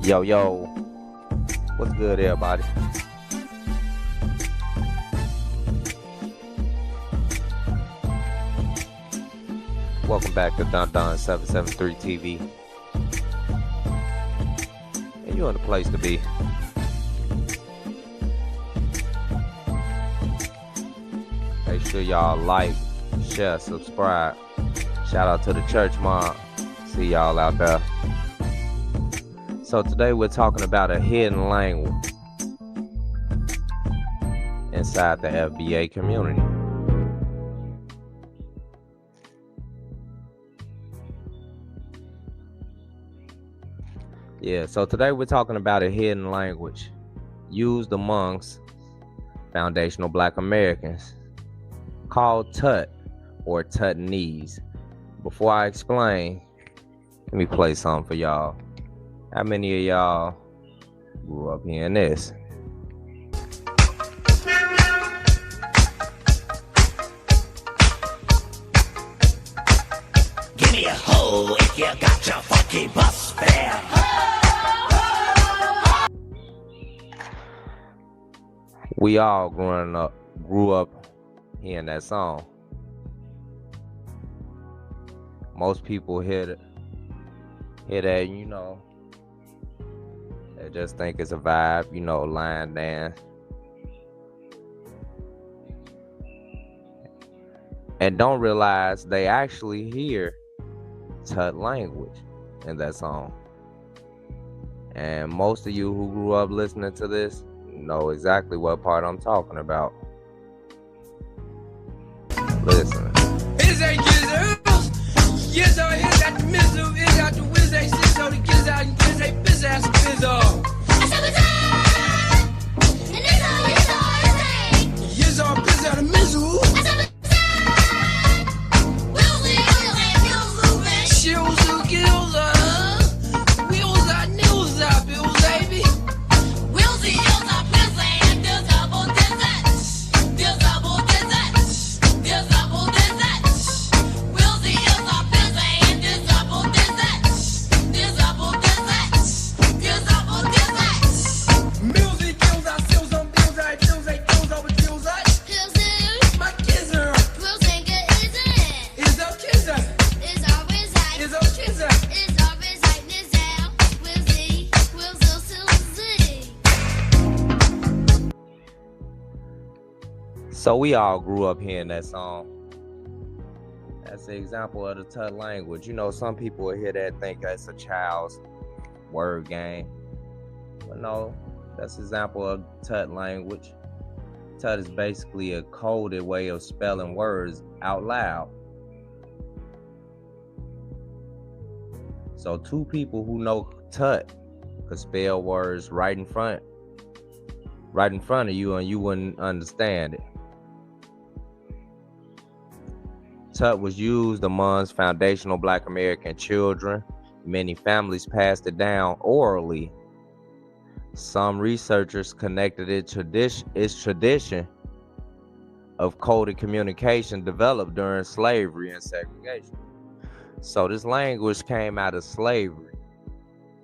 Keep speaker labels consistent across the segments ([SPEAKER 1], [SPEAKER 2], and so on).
[SPEAKER 1] Yo, yo, what's good, everybody? Welcome back to Don 773 TV. And you're in the place to be. Make sure y'all like, share, subscribe. Shout out to the church mom. See y'all out there. So today we're talking about a hidden language inside the FBA community. Yeah, so today we're talking about a hidden language used amongst foundational Black Americans called Tut or Tutnese. Before I explain, let me play something for y'all. How many of y'all grew up hearing this?
[SPEAKER 2] Give me a hoe if you got your funky bus fare.
[SPEAKER 1] We all grew up hearing that song. Most people hear that, they just think it's a vibe, line dance. And don't realize they actually hear Tut language in that song. And most of you who grew up listening to this know exactly what part I'm talking about. Listen.
[SPEAKER 3] Is a gizzard? Yes, I hear that the mizzle is out the whiz, they sit so the giz out and giz, they biz ass bizzle. Yes, I biz out the mizzle. Shills who kills wheels out, nils out, bills, baby.
[SPEAKER 1] So we all grew up hearing that song. That's the example of the Tut language. Some people will hear that, think that's a child's word game. But no, that's an example of Tut language. Tut is basically a coded way of spelling words out loud. So two people who know Tut could spell words right in front of you, and you wouldn't understand it. Tut was used amongst foundational Black American children. Many families passed it down orally. Some researchers connected its tradition of coded communication developed during slavery and segregation. So this language came out of slavery.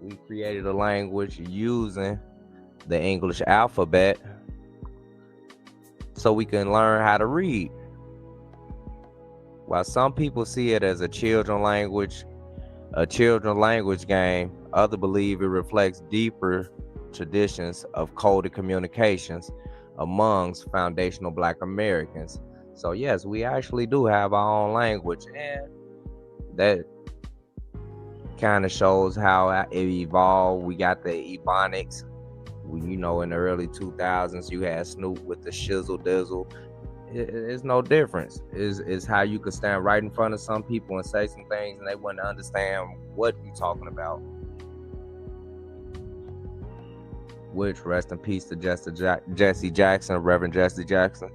[SPEAKER 1] We created a language using the English alphabet so we can learn how to read. While some people see it as a children's language game, others believe it reflects deeper traditions of coded communications amongst foundational Black Americans. So yes, we actually do have our own language, and that kind of shows how it evolved. We got the Ebonics. In the early 2000s, you had Snoop with the shizzle dizzle. It's no difference. It's how you could stand right in front of some people and say some things and they wouldn't understand what you're talking about. Which, rest in peace to Jesse Jackson, Reverend Jesse Jackson,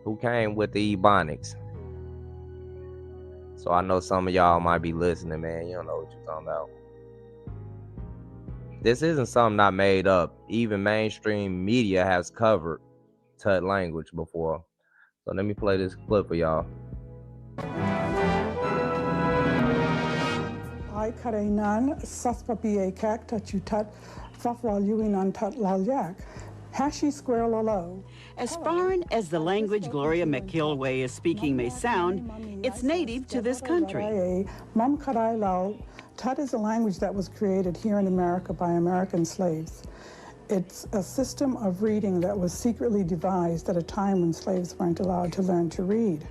[SPEAKER 1] who came with the Ebonics. So I know some of y'all might be listening, man. You don't know what you're talking about. This isn't something I made up. Even mainstream media has covered Tut language before. So let me play this clip for y'all.
[SPEAKER 4] I kareinan saspapi kak tachutat fafwal yuinan tat lalyak. Hashi square lolo.
[SPEAKER 5] As foreign as the language Gloria McIlway is speaking may sound, it's native to this country.
[SPEAKER 4] Mam karai lal. Tut is a language that was created here in America by American slaves. It's a system of reading that was secretly devised at a time when slaves weren't allowed to learn to read.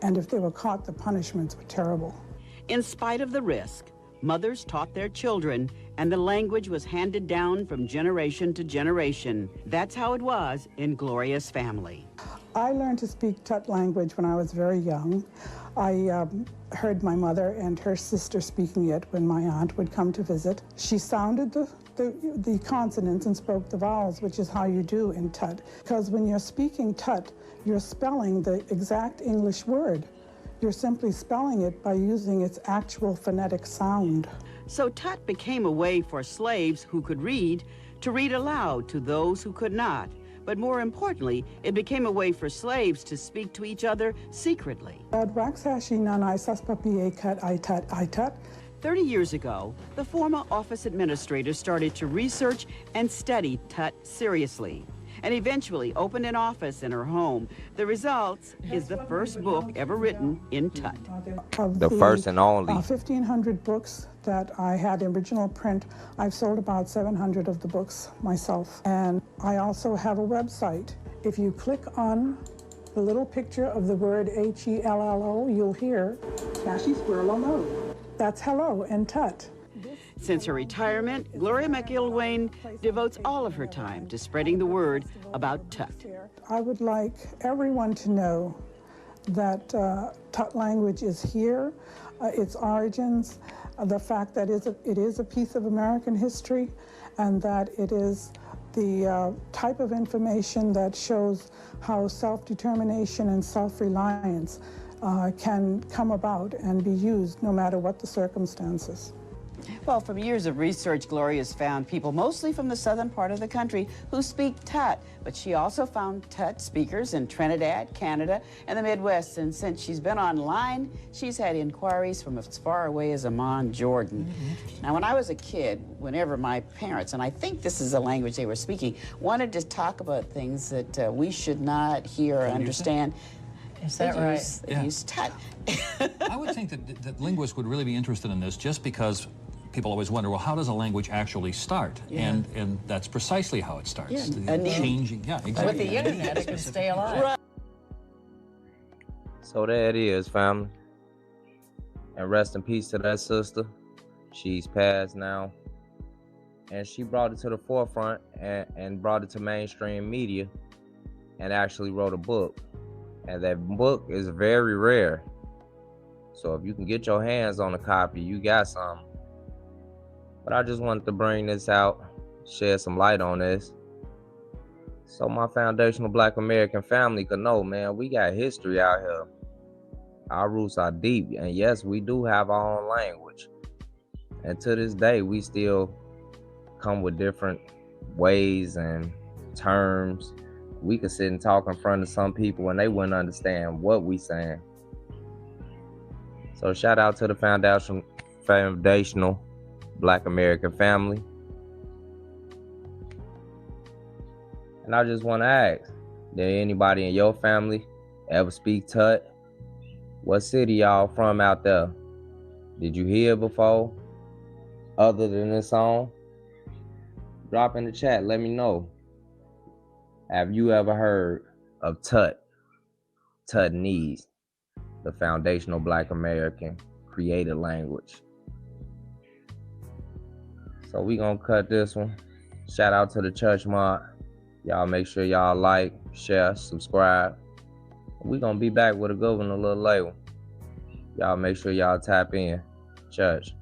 [SPEAKER 4] And if they were caught, the punishments were terrible.
[SPEAKER 5] In spite of the risk, mothers taught their children, and the language was handed down from generation to generation. That's how it was in Gloria's family.
[SPEAKER 4] I learned to speak Tut language when I was very young. I heard my mother and her sister speaking it when my aunt would come to visit. She sounded the consonants and spoke the vowels, which is how you do in Tut. Because when you're speaking Tut, you're spelling the exact English word. You're simply spelling it by using its actual phonetic sound.
[SPEAKER 5] So Tut became a way for slaves who could read to read aloud to those who could not. But more importantly, it became a way for slaves to speak to each other secretly. 30 years ago, the former office administrator started to research and study Tut seriously, and eventually opened an office in her home. The result is the first book ever written in Tut.
[SPEAKER 1] The first and only.
[SPEAKER 4] 1,500 books that I had in original print. I've sold about 700 of the books myself. And I also have a website. If you click on the little picture of the word H-E-L-L-O, you'll hear Tashi Squirrel. That's hello in Tut.
[SPEAKER 5] Since her retirement, Gloria McIlwain devotes all of her time to spreading the word about Tut.
[SPEAKER 4] I would like everyone to know that Tut language is here, its origins, the fact that it is a piece of American history, and that it is the type of information that shows how self-determination and self-reliance can come about and be used no matter what the circumstances.
[SPEAKER 5] Well, from years of research, Gloria's found people mostly from the southern part of the country who speak Tut, but she also found Tut speakers in Trinidad, Canada, and the Midwest. And since she's been online, she's had inquiries from as far away as Amman, Jordan. Now, when I was a kid, whenever my parents, and I think this is the language they were speaking, wanted to talk about things that we should not hear or understand,
[SPEAKER 6] is that right?
[SPEAKER 5] They use Tut.
[SPEAKER 6] I would think that linguists would really be interested in this, just because people always wonder, well, how does a language actually start? Yeah. And that's precisely how it starts.
[SPEAKER 5] Yeah.
[SPEAKER 6] Changing, yeah, exactly.
[SPEAKER 7] With the internet, it can stay alive. Right.
[SPEAKER 1] So there it is, family. And rest in peace to that sister. She's passed now. And she brought it to the forefront and brought it to mainstream media and actually wrote a book. And that book is very rare. So if you can get your hands on a copy, you got something. But I just wanted to bring this out, shed some light on this, so my foundational Black American family could know, man, we got history out here. Our roots are deep, and yes, we do have our own language. And to this day, we still come with different ways and terms. We could sit and talk in front of some people and they wouldn't understand what we saying. So shout out to the foundational Black American family. And I just want to ask, did anybody in your family ever speak Tut? What city y'all from out there? Did you hear before? Other than this song? Drop in the chat, let me know. Have you ever heard of Tut? Tutnese, the foundational Black American created language. So we gonna cut this one. Shout out to the church mod. Y'all make sure y'all like, share, subscribe. We gonna be back with a good one a little later. Y'all make sure y'all tap in. Church.